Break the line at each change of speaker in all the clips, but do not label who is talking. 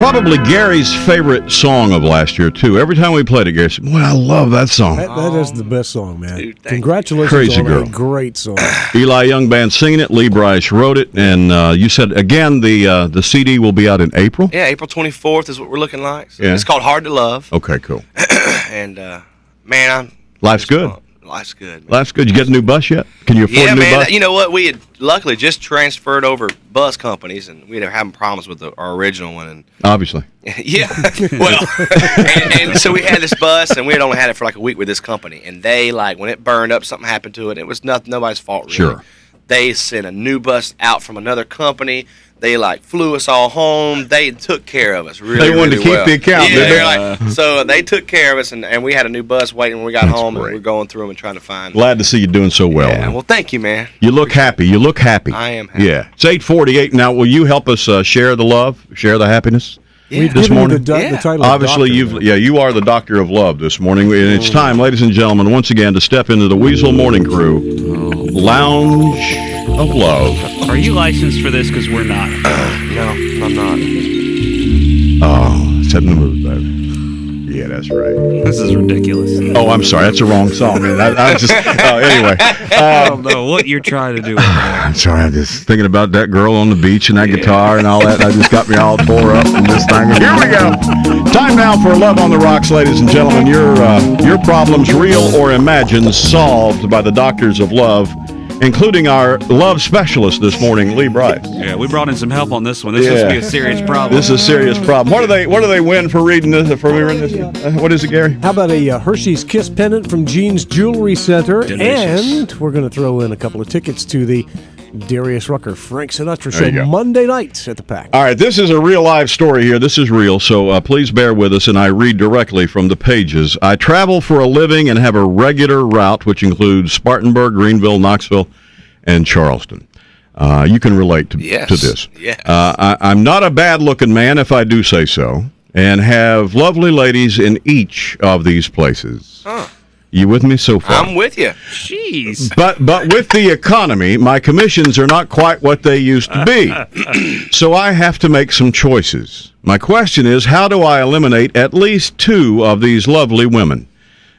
Probably Gary's favorite song of last year, too. Every time we played it, Gary said, "Well, I love that song."
That is the best song, man.
Dude,
Congratulations
Crazy
on
girl.
a great song.
Eli Young Band singing it. Lee Brice wrote it. And you said, again, the CD will be out in April?
Yeah, April 24th is what we're looking like. So
Yeah.
It's called Hard to Love.
Okay, cool.
And, man,
Life's good.
Life's good. Man.
Life's good. You get a new bus yet? Can you afford
Yeah,
a new
man.
bus?
You know what? We had luckily just transferred over bus companies, and we were having problems with our original one. And
Obviously.
yeah, well, and so we had this bus, and we had only had it for like a week with this company. And they, like, when it burned up, something happened to it. It was nobody's fault, really.
Sure.
They sent a new bus out from another company. They, like, flew us all home. They took care of us really,
They wanted to
really
keep
well.
the account,
Yeah,
didn't they?
they're like, so they took care of us, and we had a new bus waiting when we got
That's
home,
great.
and we were going through them and trying to find.
Glad to see you doing so well.
Yeah, well, thank you, man.
You look happy. You look happy.
I am happy.
Yeah. It's 8:48 now. Will you help us share the love, share the happiness?
Yeah.
We've
This
given
morning?
you the
Yeah.
title of
Obviously,
doctor,
you are the doctor of love this morning, and it's time, ladies and gentlemen, once again to step into the Weasel Morning Crew Lounge of Love.
Are you licensed for this? Because we're not.
No, I'm not.
Oh, set in the mood, baby. Yeah, that's right.
This is ridiculous.
Oh, I'm sorry, that's the wrong song. Man. I just anyway.
I don't know what you're trying to do.
I'm sorry, I'm just thinking about that girl on the beach and that guitar and all that. That just got me all tore up from this thing. Here we go. Time now for Love on the Rocks, ladies and gentlemen. Your problems, real or imagined, solved by the doctors of love, including our love specialist this morning, Lee Brice.
Yeah, we brought in some help on this one. This must be a serious problem.
This is a serious problem. What do they win for reading this? For reading this? What is it, Gary?
How about a Hershey's Kiss pendant from Jean's Jewelry Center?
Delicious.
And we're going to throw in a couple of tickets to the Darius Rucker Frank Sinatra
There you
Show
go.
Monday night at the Pack.
All right, this is a real live story here. This is real, so please bear with us, and I read directly from the pages. I travel for a living and have a regular route, which includes Spartanburg, Greenville, Knoxville, and Charleston. You can relate to this.
Yes.
I'm not a bad-looking man, if I do say so, and have lovely ladies in each of these places.
Huh.
You with me so far?
I'm with you.
Jeez.
But with the economy, my commissions are not quite what they used to be. So I have to make some choices. My question is, how do I eliminate at least two of these lovely women?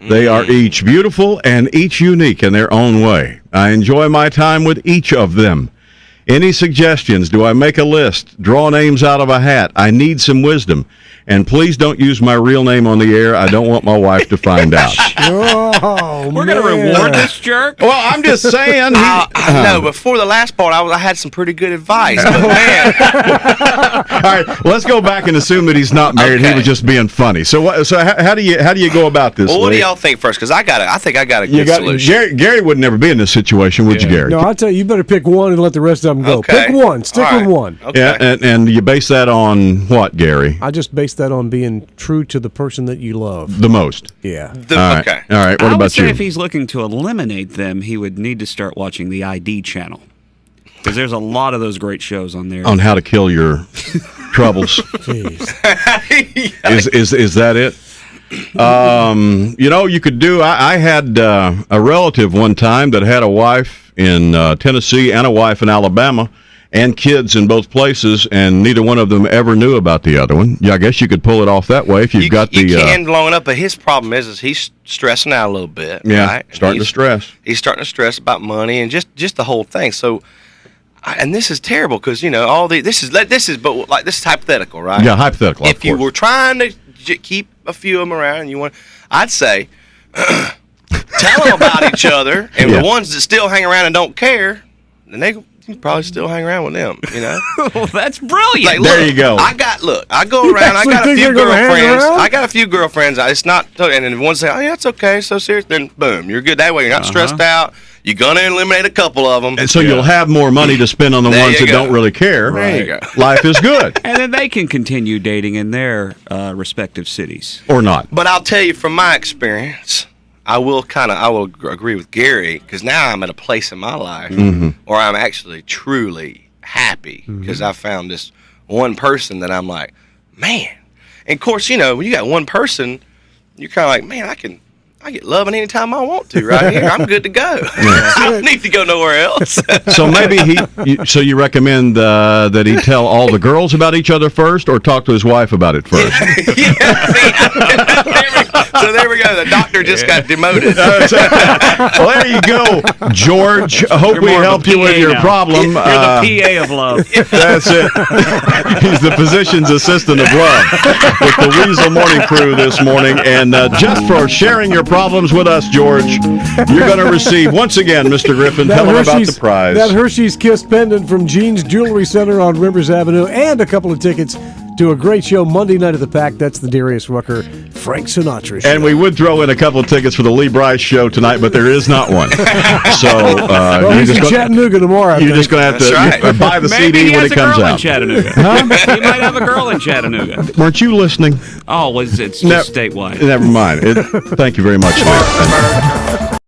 They are each beautiful and each unique in their own way. I enjoy my time with each of them. Any suggestions? Do I make a list? Draw names out of a hat? I need some wisdom. And please don't use my real name on the air. I don't want my wife to find out.
Oh,
We're going to reward this jerk?
Well, I'm just saying.
I know. Before the last part, I had some pretty good advice. But man,
All right, let's go back and assume that he's not married.
Okay.
He was just being funny. So, how do you go about this?
well, what do
Lee?
y'all think first? Because I think I got a
You
good
got
solution.
Gary would never be in this situation, would you, Gary?
No, I'll tell you, you better pick one and let the rest of them go.
Okay.
Pick one. Stick
All
with
right.
one.
Okay.
Yeah, and you base that on what, Gary?
I just base that on being true to the person that you love.
The most.
Yeah.
All right.
Okay.
All right. What
I would
about
say
you?
if he's looking to eliminate them, he would need to start watching the ID channel. Because there's a lot of those great shows on there.
On how to kill your troubles.
Jeez.
Is that it? You could do. I had a relative one time that had a wife in Tennessee and a wife in Alabama, and kids in both places, and neither one of them ever knew about the other one. Yeah, I guess you could pull it off that way if you've got the.
You can long enough, but his problem is he's stressing out a little bit.
Yeah,
right?
starting to stress.
He's starting to stress about money and just the whole thing. So, and this is terrible because all this is hypothetical, right?
Yeah, hypothetical.
If
of
you
course.
were trying to keep a few of them around, and I'd say tell them about each other, and
Yeah.
the ones that still hang around and don't care, then you probably still hang around with them.
Well, that's brilliant.
Like,
There
look,
you go.
I go around. I
actually
got a
think
few
they're gonna hang
girlfriends.
around?
I got a few girlfriends. It's not, and then one say, "Oh yeah, it's okay." So serious. Then boom, you're good that way. You're not stressed out. You're gonna eliminate a couple of them.
And so you'll have more money to spend on the
There
ones
you
that
go.
don't really care.
There you go.
Life is good.
And then they can continue dating in their respective cities.
Or not.
But I'll tell you from my experience, I will agree with Gary because now I'm at a place in my life where I'm actually truly happy because I found this one person that I'm like, man. And of course, when you got one person, you're kind of like, man, I get loving anytime I want to right here. I'm good to go. I don't need to go nowhere else.
So maybe so you recommend that he tell all the girls about each other first, or talk to his wife about it first?
So there we go. The doctor just got demoted.
Well, there you go, George. I hope we helped you with your problem.
You're the PA of love.
That's it. He's the physician's assistant of love with the Weasel Morning Crew this morning. And just for sharing your problems with us, George, you're going to receive, once again, Mr. Griffin, tell him about the prize.
That Hershey's Kiss pendant from Jean's Jewelry Center on Rivers Avenue, and a couple of tickets to a great show Monday night at the Pack. That's the Darius Rucker, Frank Sinatra show.
And we would throw in a couple of tickets for the Lee Brice show tonight, but there is not one. So
he's in Chattanooga tomorrow.
You're just going to have to buy the
Maybe
CD when it comes out.
In Chattanooga. He might have a girl in Chattanooga.
Weren't you listening?
Oh, it's just statewide.
Never mind. Thank you very much, man.